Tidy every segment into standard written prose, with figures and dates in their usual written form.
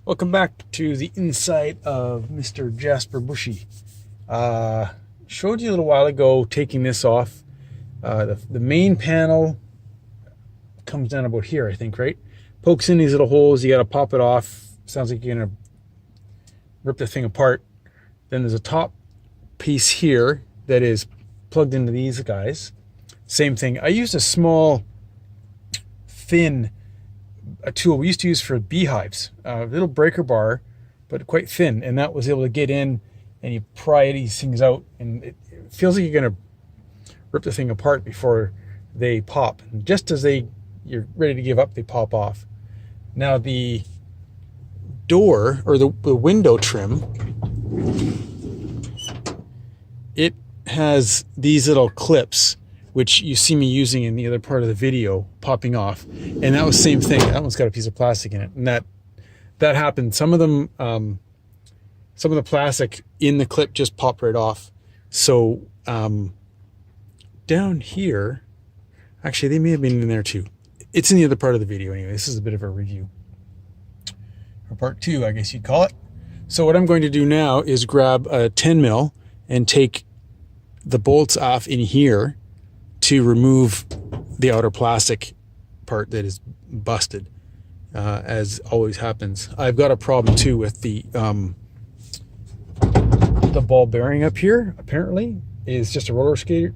Welcome back to the inside of Mr. Jasper Bushy. Showed you a little while ago taking this off. The main panel comes down about here, I think, right? Pokes in these little holes. You got to pop it off. Sounds like you're going to rip the thing apart. Then there's a top piece here that is plugged into these guys. Same thing. I used a small, thin a tool we used to use for beehives, a little breaker bar, but quite thin, and that was able to get in and you pry these things out, and it feels like you're going to rip the thing apart before they pop. And just as you're ready to give up, they pop off. Now the door or the window trim, it has these little clips which you see me using in the other part of the video, popping off. And that was the same thing. That one's got a piece of plastic in it. And that happened. Some of them, some of the plastic in the clip just popped right off. So down here, actually they may have been in there too. It's in the other part of the video anyway. This is a bit of a review. Or part two, I guess you'd call it. So what I'm going to do now is grab a 10 mil and take the bolts off in here to remove the outer plastic part that is busted, as always happens. I've got a problem too with the ball bearing up here. Apparently, is just a skateboard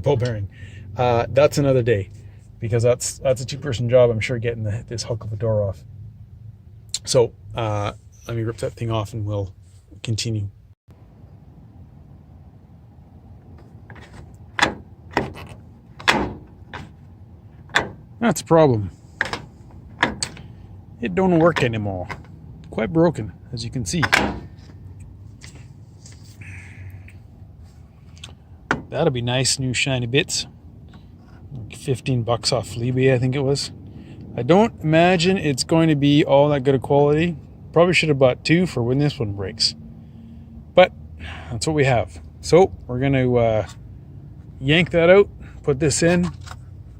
ball bearing. That's another day, because that's a two-person job. I'm sure getting this hunk of a door off. So let me rip that thing off and we'll continue. That's a problem. It don't work anymore. Quite broken, as you can see. That'll be nice, new shiny bits. 15 bucks off eBay, I think it was. I don't imagine it's going to be all that good a quality. Probably should have bought two for when this one breaks. But that's what we have. So we're going to yank that out, put this in.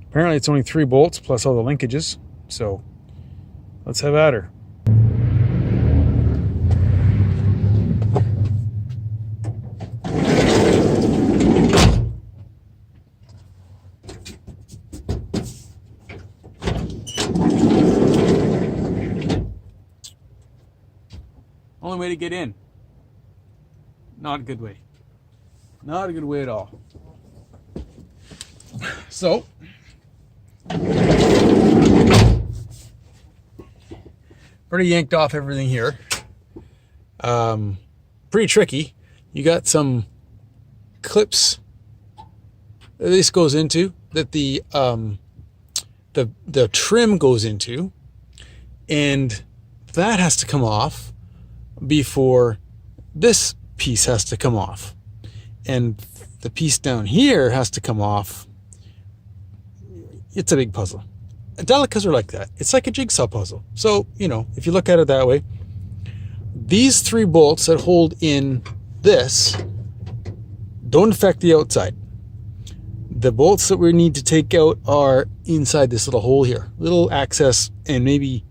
Apparently it's only 3 bolts plus all the linkages, so let's have at her. Only way to get in. Not a good way. Not a good way at all. So already yanked off everything here. Pretty tricky. You got some clips that this goes into, that the trim goes into, and that has to come off before this piece has to come off, and the piece down here has to come off. It's a big puzzle. Delicas are like that. It's like a jigsaw puzzle. So, you know, if you look at it that way, these 3 bolts that hold in this don't affect the outside. The bolts that we need to take out are inside this little hole here. Little access, and maybe,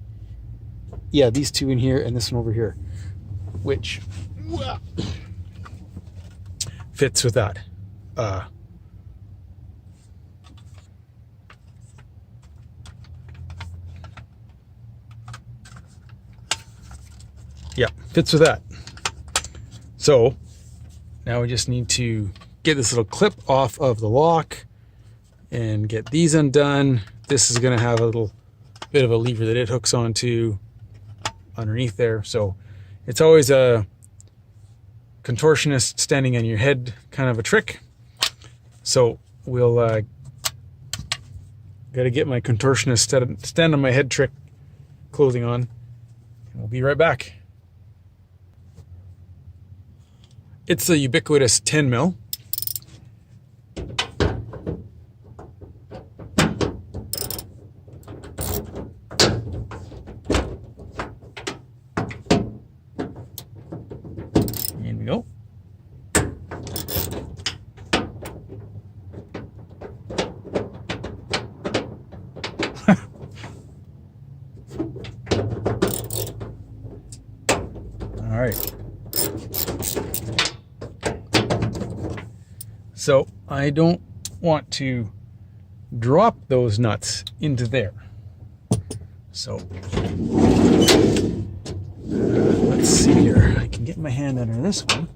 yeah, these 2 in here and this one over here, which fits with that. Yeah, fits with that. So now we just need to get this little clip off of the lock and get these undone. This is going to have a little bit of a lever that it hooks onto underneath there. So it's always a contortionist standing on your head kind of a trick. So we'll got to get my contortionist stand on my head trick clothing on, and we'll be right back. It's the ubiquitous 10 mil. In we go. All right. So I don't want to drop those nuts into there. So let's see here. I can get my hand under this one.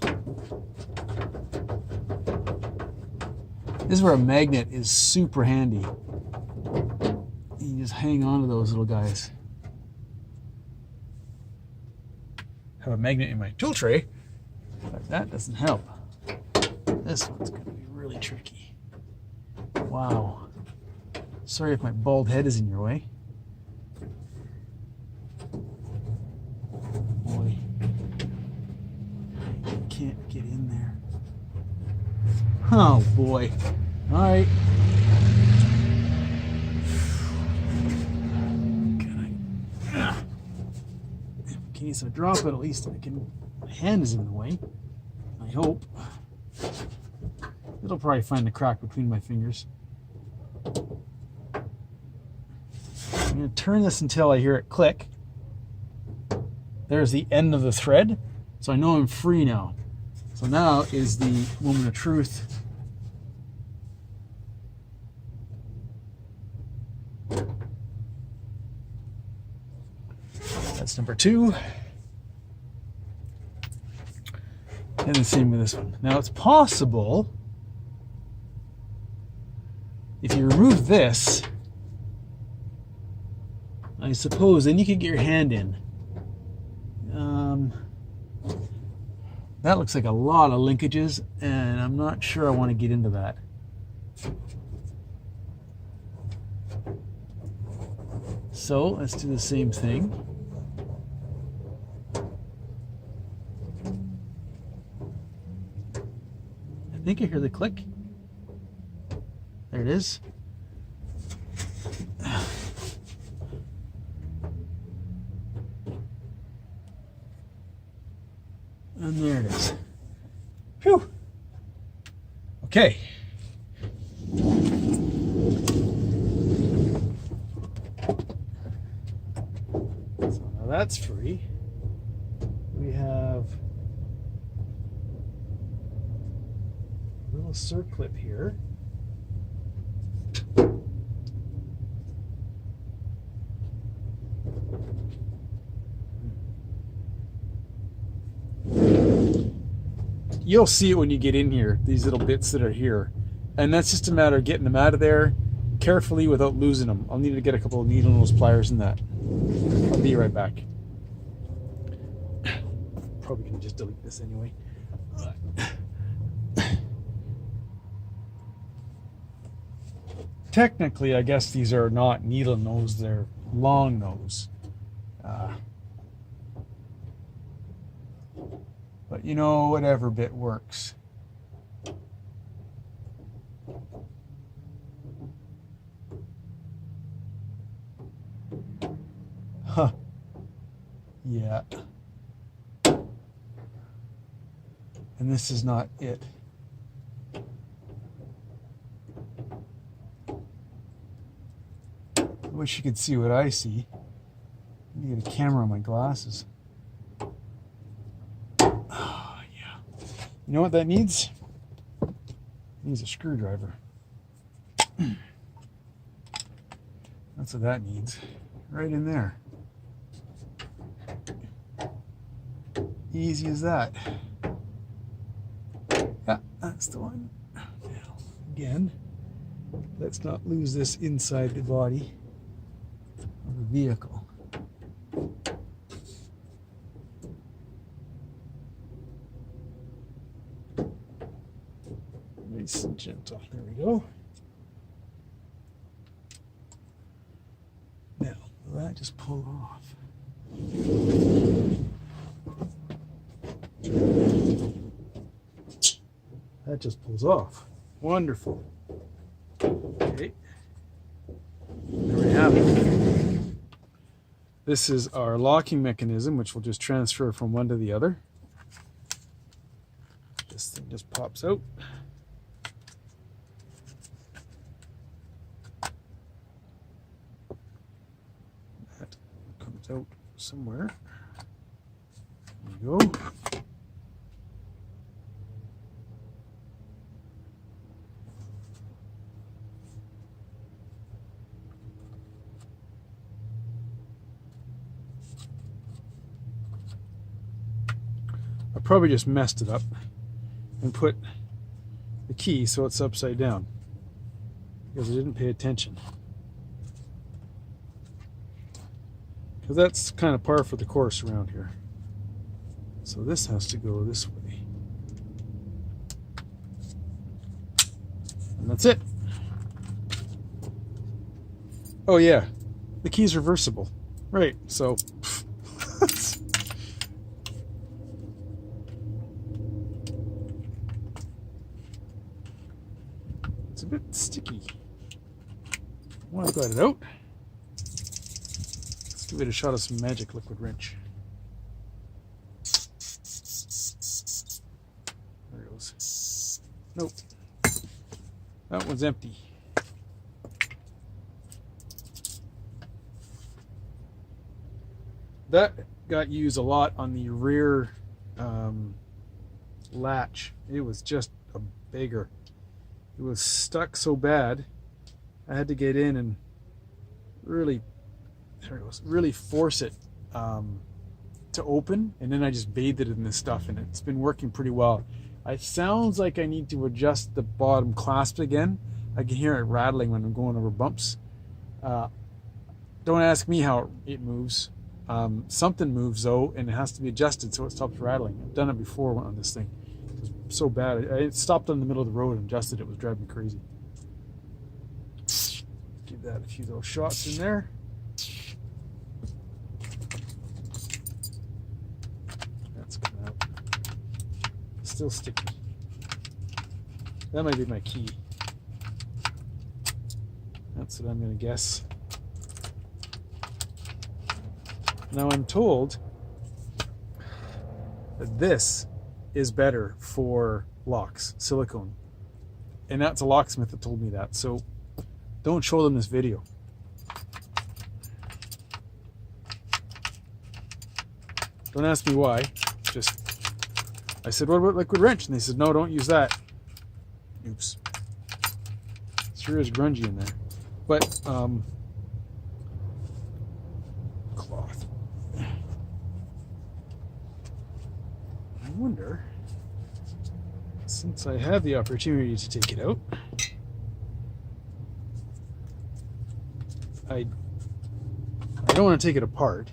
This is where a magnet is super handy. You just hang on to those little guys. Have a magnet in my tool tray, but that doesn't help. This one's going to be really tricky. Wow. Sorry if my bald head is in your way. Boy, I can't get in there. Oh boy. All right. In case I drop it, at least I can. My hand is in the way. I hope. It'll probably find the crack between my fingers. I'm going to turn this until I hear it click. There's the end of the thread. So I know I'm free now. So now is the moment of truth. That's number 2. And the same with this one. Now it's possible, if you remove this, I suppose, then you could get your hand in. That looks like a lot of linkages, and I'm not sure I want to get into that. So let's do the same thing. I think I hear the click. There it is. And there it is. Phew. Okay. So now that's free. We have a little circlip here. You'll see it when you get in here, these little bits that are here. And that's just a matter of getting them out of there carefully without losing them. I'll need to get a couple of needle nose pliers in that. I'll be right back. Probably gonna just delete this anyway. Technically, I guess these are not needle nose, they're long nose. But you know, whatever bit works. Huh. Yeah. And this is not it. I wish you could see what I see. I need to get a camera on my glasses. Oh, yeah. You know what that needs? It needs a screwdriver. That's what that needs. Right in there. Easy as that. Yeah, that's the one. Now, again, let's not lose this inside the body of the vehicle. Nice and gentle. There we go. Now, will that just pull off? That just pulls off. Wonderful. Okay. There we have it. This is our locking mechanism, which will just transfer from one to the other. This thing just pops out. That comes out somewhere. There you go. I probably just messed it up and put the key so it's upside down because I didn't pay attention. Because that's kind of par for the course around here. So this has to go this way. And that's it. Oh yeah, the key's reversible. Right, so it's a bit sticky. Well, I've got it out. Let's give it a shot of some magic liquid wrench. There it goes. Nope. That one's empty. That got used a lot on the rear latch. It was just a beggar. It was stuck so bad I had to get in and really, there it goes, really force it to open, and then I just bathed it in this stuff, and it's been working pretty well. It sounds like I need to adjust the bottom clasp again. I can hear it rattling when I'm going over bumps. Don't ask me how it moves. Something moves though, and it has to be adjusted so it stops rattling. I've done it before on this thing. It was so bad. I stopped in the middle of the road and adjusted it. It was driving me crazy. Give that a few little shots in there. That's coming out. Still sticky. That might be my key. That's what I'm going to guess. Now I'm told that this is better for locks, silicone. And that's a locksmith that told me that. So don't show them this video. Don't ask me why. Just, I said, what about liquid wrench? And they said, no, don't use that. Oops. Sure is grungy in there. But, cloth. I wonder, since I have the opportunity to take it out, I don't want to take it apart.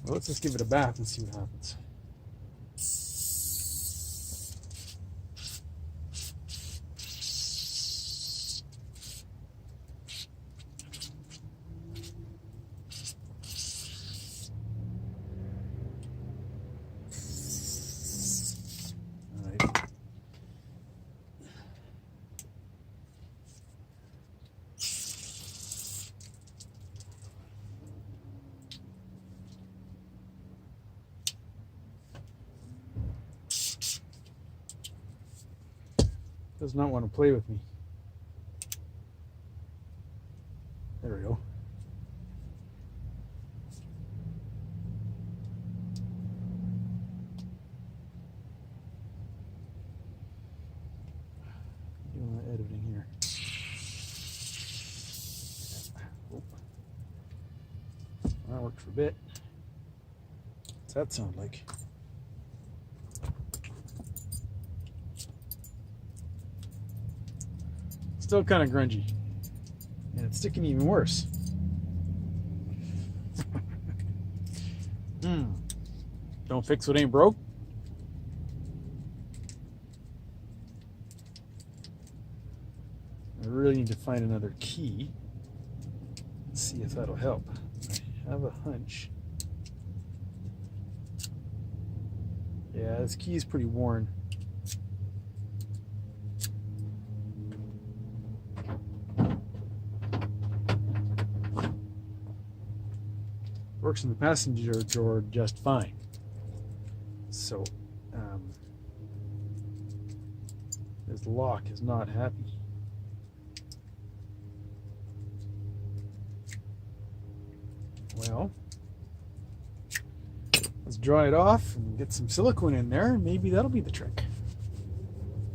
Well, let's just give it a bath and see what happens. Does not want to play with me. There we go. Doing my editing here. Oh. That worked for a bit. What's that sound like? Still kind of grungy, and it's sticking even worse. Don't fix what ain't broke. I really need to find another key. Let's see if that'll help. I have a hunch. Yeah, this key is pretty worn. Works in the passenger drawer just fine. So, this lock is not happy. Well, let's dry it off and get some silicone in there. Maybe that'll be the trick.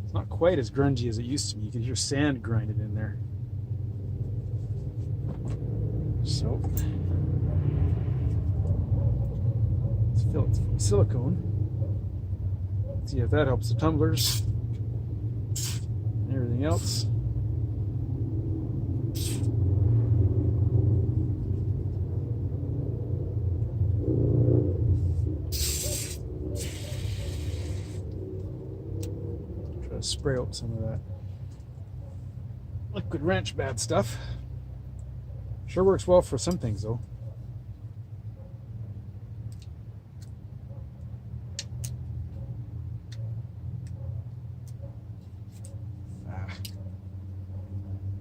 It's not quite as grungy as it used to be. You can hear sand grinding in there. So let's fill it with silicone. See if that helps the tumblers and everything else. Try to spray out some of that liquid wrench bad stuff. Sure works well for some things though.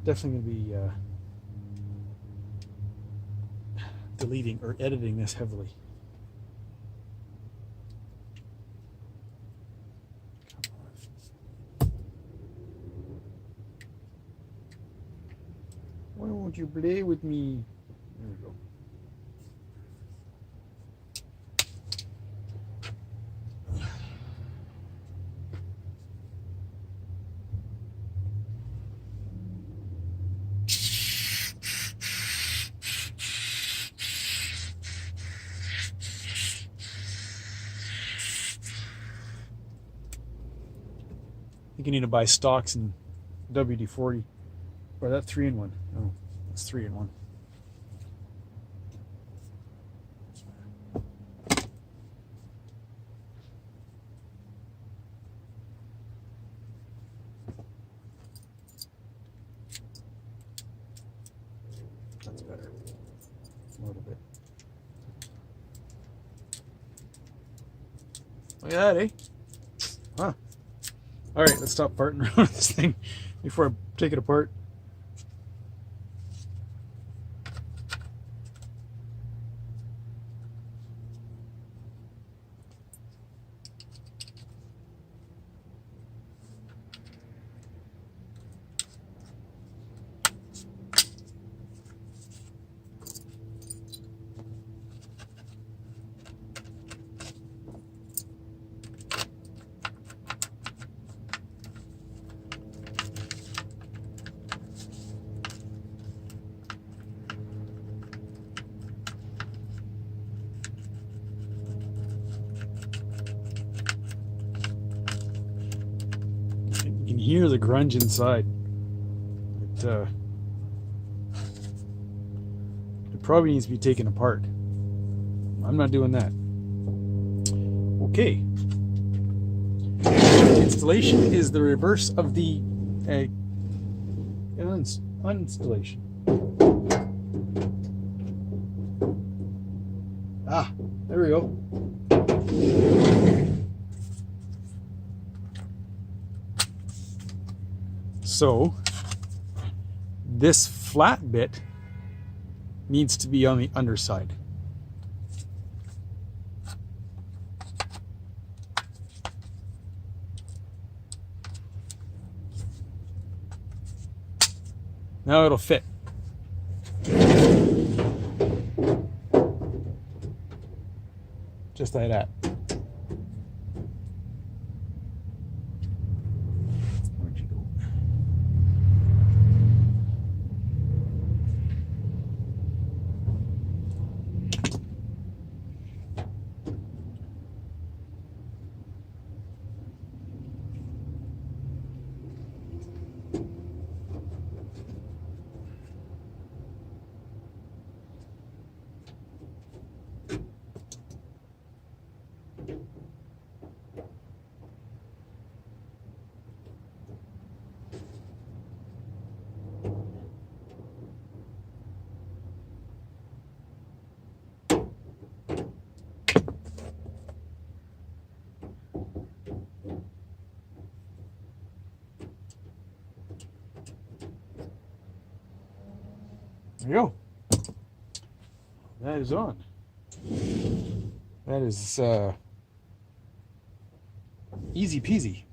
Definitely going to be deleting or editing this heavily. Why won't you play with me? There we go. I think you need to buy stocks in WD-40. Or that 3-in-1. Oh, it's 3-in-1. That's better. A little bit. Look at that, eh? Huh. Alright, let's stop farting around with this thing before I take it apart. You can hear the grunge inside. It probably needs to be taken apart. I'm not doing that. Okay. Installation is the reverse of the uninstallation. Ah, there we go. So this flat bit needs to be on the underside. Now it'll fit. Just like that. Where'd you go? There you go. That is on. That is easy peasy.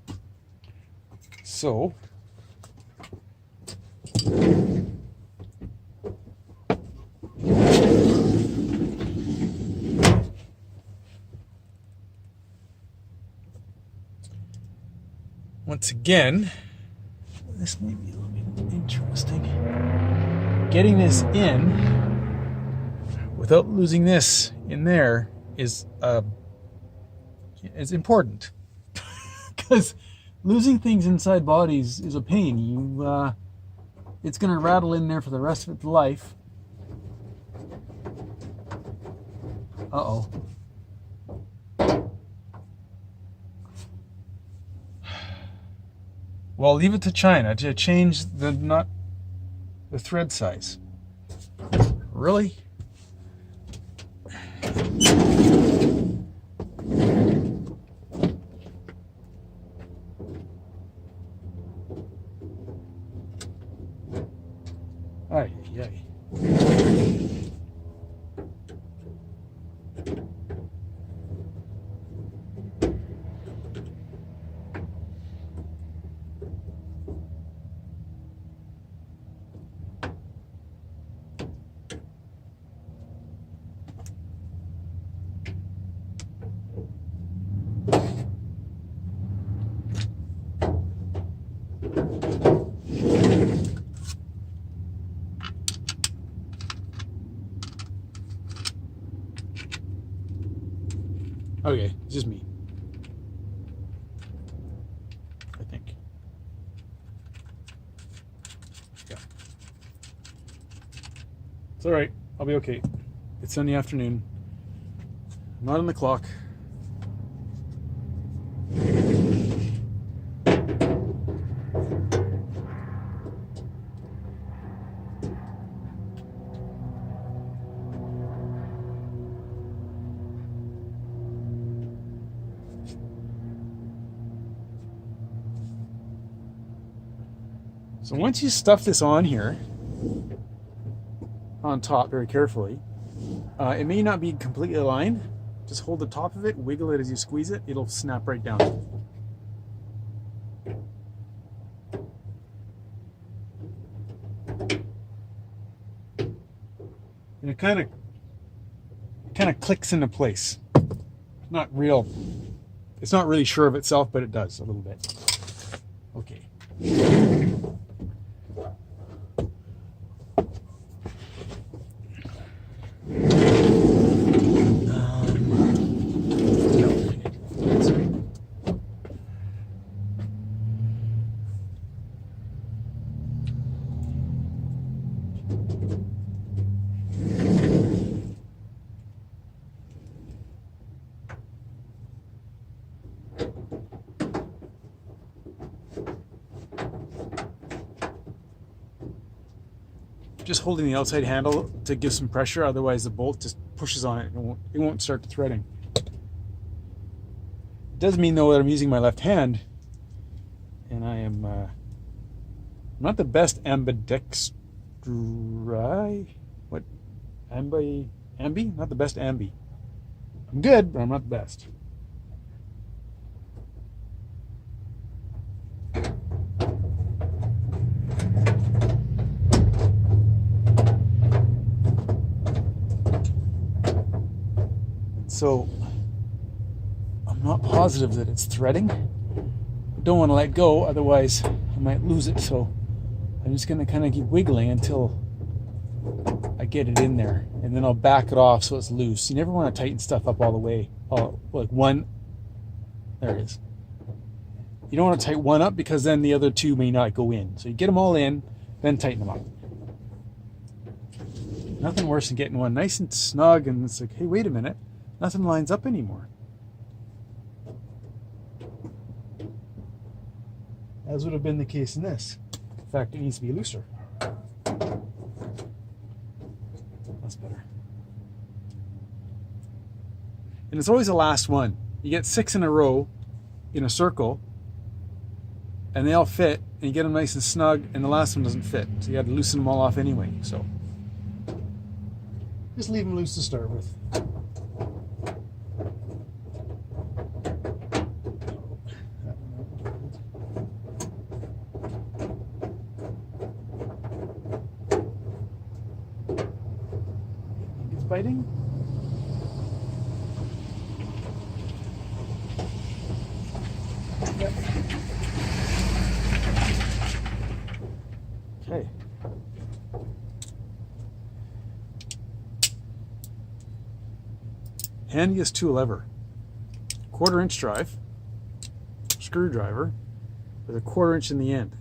So once again, this may be a little bit interesting. Getting this in without losing this in there is important. Because losing things inside bodies is a pain. It's going to rattle in there for the rest of its life. Uh-oh. Well, leave it to China to change the thread size. Really? Ay, ay. Okay, it's just me. I think. Yeah. It's alright. I'll be okay. It's Sunday afternoon. I'm not on the clock. So once you stuff this on here, on top very carefully, it may not be completely aligned. Just hold the top of it, wiggle it as you squeeze it, it'll snap right down. And it kind of clicks into place. It's not really sure of itself, but it does a little bit. Okay. Just holding the outside handle to give some pressure, otherwise the bolt just pushes on it and it won't start the threading. It does mean though that I'm using my left hand, and I am not the best ambidextri. What? Ambi? Not the best ambi. I'm good, but I'm not the best. So I'm not positive that it's threading. I don't want to let go, otherwise I might lose it. So I'm just going to kind of keep wiggling until I get it in there, and then I'll back it off so it's loose. You never want to tighten stuff up all the way. Like one, there it is. You don't want to tighten one up because then the other two may not go in. So you get them all in, then tighten them up. Nothing worse than getting one nice and snug and it's like, hey, wait a minute. Nothing lines up anymore. As would have been the case in this. In fact, it needs to be looser. That's better. And it's always the last one. You get 6 in a row in a circle, and they all fit, and you get them nice and snug, and the last one doesn't fit. So you got to loosen them all off anyway. So just leave them loose to start with. Biting. Yep. handiest tool ever. 1/4 inch drive, screwdriver with a 1/4 inch in the end.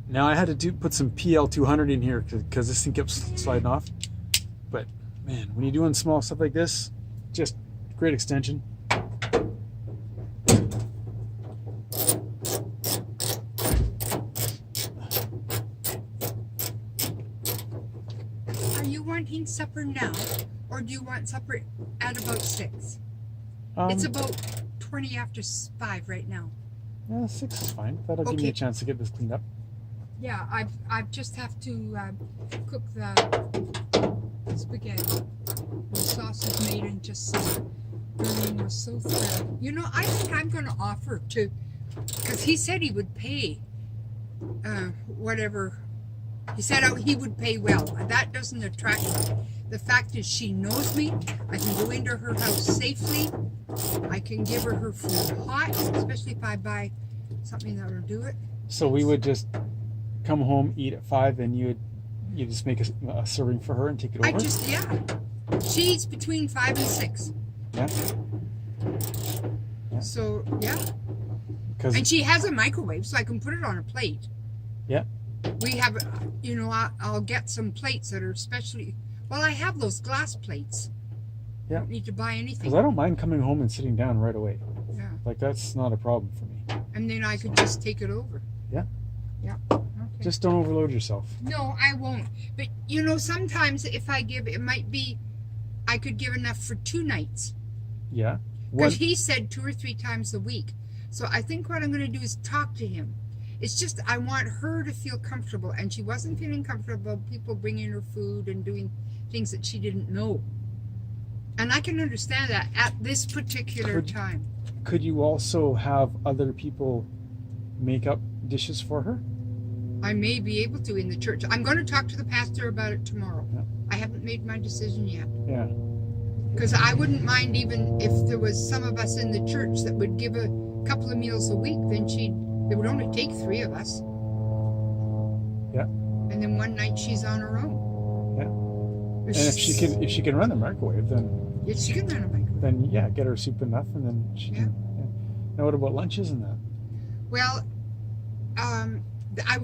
Now I had to put some PL200 in here because this thing kept sliding off. But man, when you're doing small stuff like this, just great extension. Are you wanting supper now, or do you want supper at about 6? It's about 20 after 5 right now. Yeah, 6 is fine. That'll give me a chance to get this cleaned up. Yeah, I just have to cook the spaghetti. The sauce is made and just Berlin was so thrilled. You know, I think I'm going to offer to, because he said he would pay whatever. He said he would pay well. That doesn't attract me. The fact is she knows me. I can go into her house safely. I can give her food hot, especially if I buy something that will do it. So we would just come home, eat at 5, and you just make a serving for her and take it over? Yeah. She eats between 5 and 6. Yeah. So, yeah. And she has a microwave, so I can put it on a plate. Yeah. We have, you know, I'll get some plates that are especially, well, I have those glass plates. Yeah. I don't need to buy anything. Because I don't mind coming home and sitting down right away. Yeah. Like, that's not a problem for me. And then I could just take it over. Yeah. Yeah. Okay. Just don't overload yourself. No, I won't. But, you know, sometimes if I give, it might be, I could give enough for 2 nights. Yeah. Because he said 2 or 3 times a week. So I think what I'm going to do is talk to him. It's just I want her to feel comfortable. And she wasn't feeling comfortable, people bringing her food and doing things that she didn't know. And I can understand that at this particular time. Could you also have other people make up dishes for her? I may be able to in the church. I'm going to talk to the pastor about it tomorrow. Yeah. I haven't made my decision yet. Yeah. Because I wouldn't mind even if there was some of us in the church that would give a couple of meals a week, then it would only take 3 of us. Yeah. And then one night she's on her own. Yeah. And if she can run the microwave, then yeah, she can run a microwave. Then yeah, get her soup enough, and then she can. Yeah. Now what about lunches and that? Well,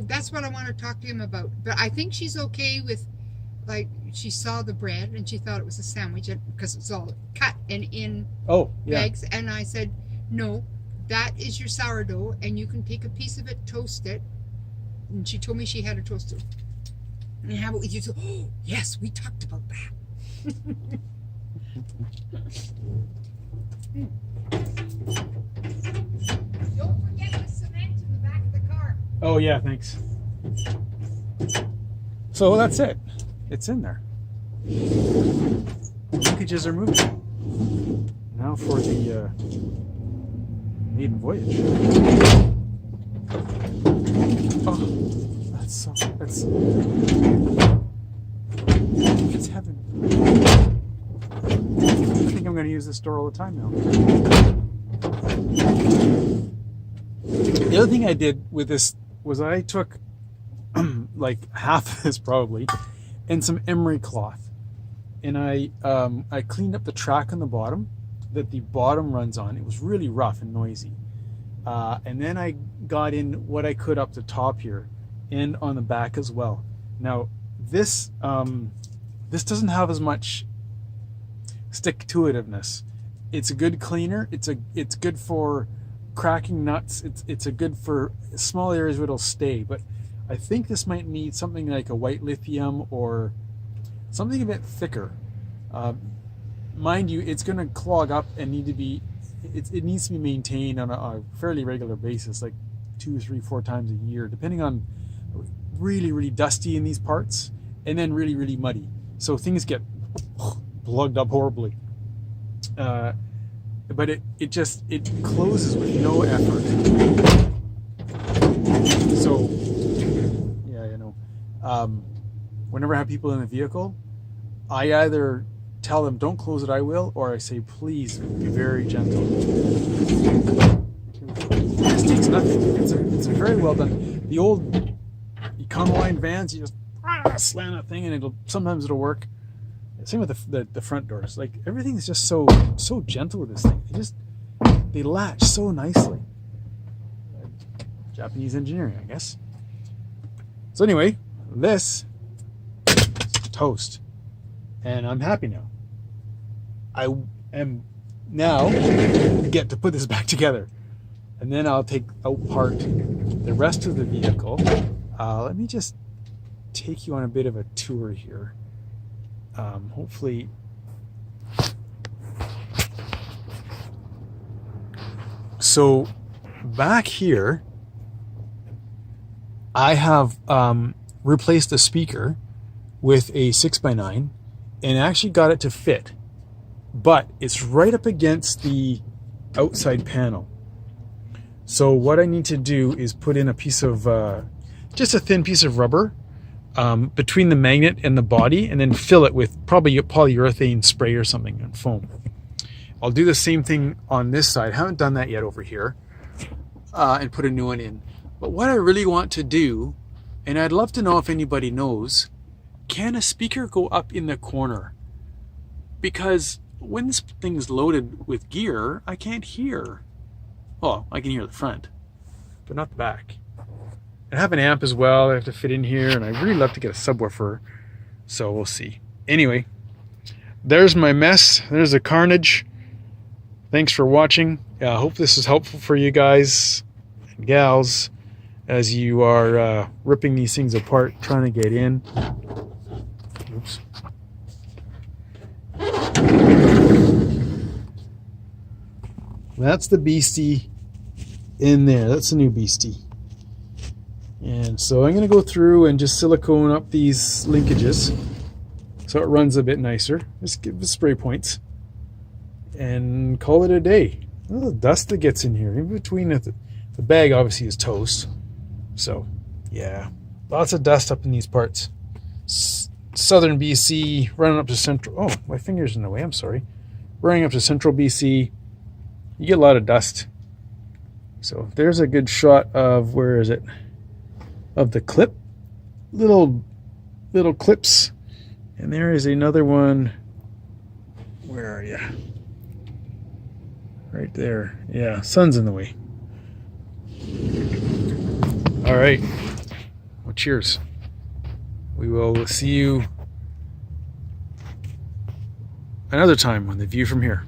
that's what I want to talk to him about. But I think she's okay with, like, she saw the bread and she thought it was a sandwich because it's all cut and in bags. And I said, no, that is your sourdough, and you can take a piece of it, toast it. And she told me she had a toaster. And have it with you. So, oh, yes, we talked about that. Don't forget the cement in the back of the car. Oh yeah, thanks. So that's it. It's in there. The linkages are moving. Now for the maiden voyage. Oh, it's heaven. I think I'm going to use this door all the time now. The other thing I did with this was I took like half of this probably and some emery cloth, and I cleaned up the track on the bottom that the bottom runs on. It was really rough and noisy, and then I got in what I could up the top here and on the back as well. Now this doesn't have as much stick-to-itiveness. It's a good cleaner. It's good for cracking nuts. It's a good for small areas where it'll stay. But I think this might need something like a white lithium or something a bit thicker. Mind you, it's going to clog up and need to be. It needs to be maintained on a fairly regular basis, like 2, 3, 4 times a year, depending on really, really dusty in these parts, and then really, really muddy. So things get plugged up horribly. But it closes with no effort. So yeah, you know, whenever I have people in the vehicle, I either tell them don't close it, I will, or I say please be very gentle. This takes nothing. It's a very well done. The old Econoline vans, you just slam that thing and sometimes it'll work. Same with the front doors. Like everything's just so gentle with this thing. They latch so nicely. Japanese engineering, I guess. So anyway, this is toast, and I'm happy now. I am now get to put this back together, and then I'll take apart the rest of the vehicle. Let me just take you on a bit of a tour here. Hopefully. So back here, I have replaced a speaker with a 6x9 and actually got it to fit, but it's right up against the outside panel. So what I need to do is put in a piece of, just a thin piece of rubber between the magnet and the body, and then fill it with probably polyurethane spray or something and foam. I'll do the same thing on this side. I haven't done that yet over here, and put a new one in. But what I really want to do, and I'd love to know if anybody knows, can a speaker go up in the corner? Because when this thing's loaded with gear, I can't hear. Well, I can hear the front, but not the back. I have an amp as well I have to fit in here, and I'd really love to get a subwoofer, so we'll see. Anyway, there's my mess. There's the carnage. Thanks for watching. I hope this is helpful for you guys and gals as you are ripping these things apart, trying to get in. Oops. That's the beastie in there. That's a new beastie. And so I'm going to go through and just silicone up these linkages so it runs a bit nicer. Just give the spray points and call it a day. Oh, the dust that gets in here in between the bag obviously is toast. So yeah, lots of dust up in these parts. Southern BC running up to central. Oh, my finger's in the way. I'm sorry. Running up to central BC, you get a lot of dust. So there's a good shot of, where is it? Of the clip, little clips, and there is another one. Where are you? Right there. Yeah, sun's in the way. All right. Well, cheers. We will see you another time on The View from Here.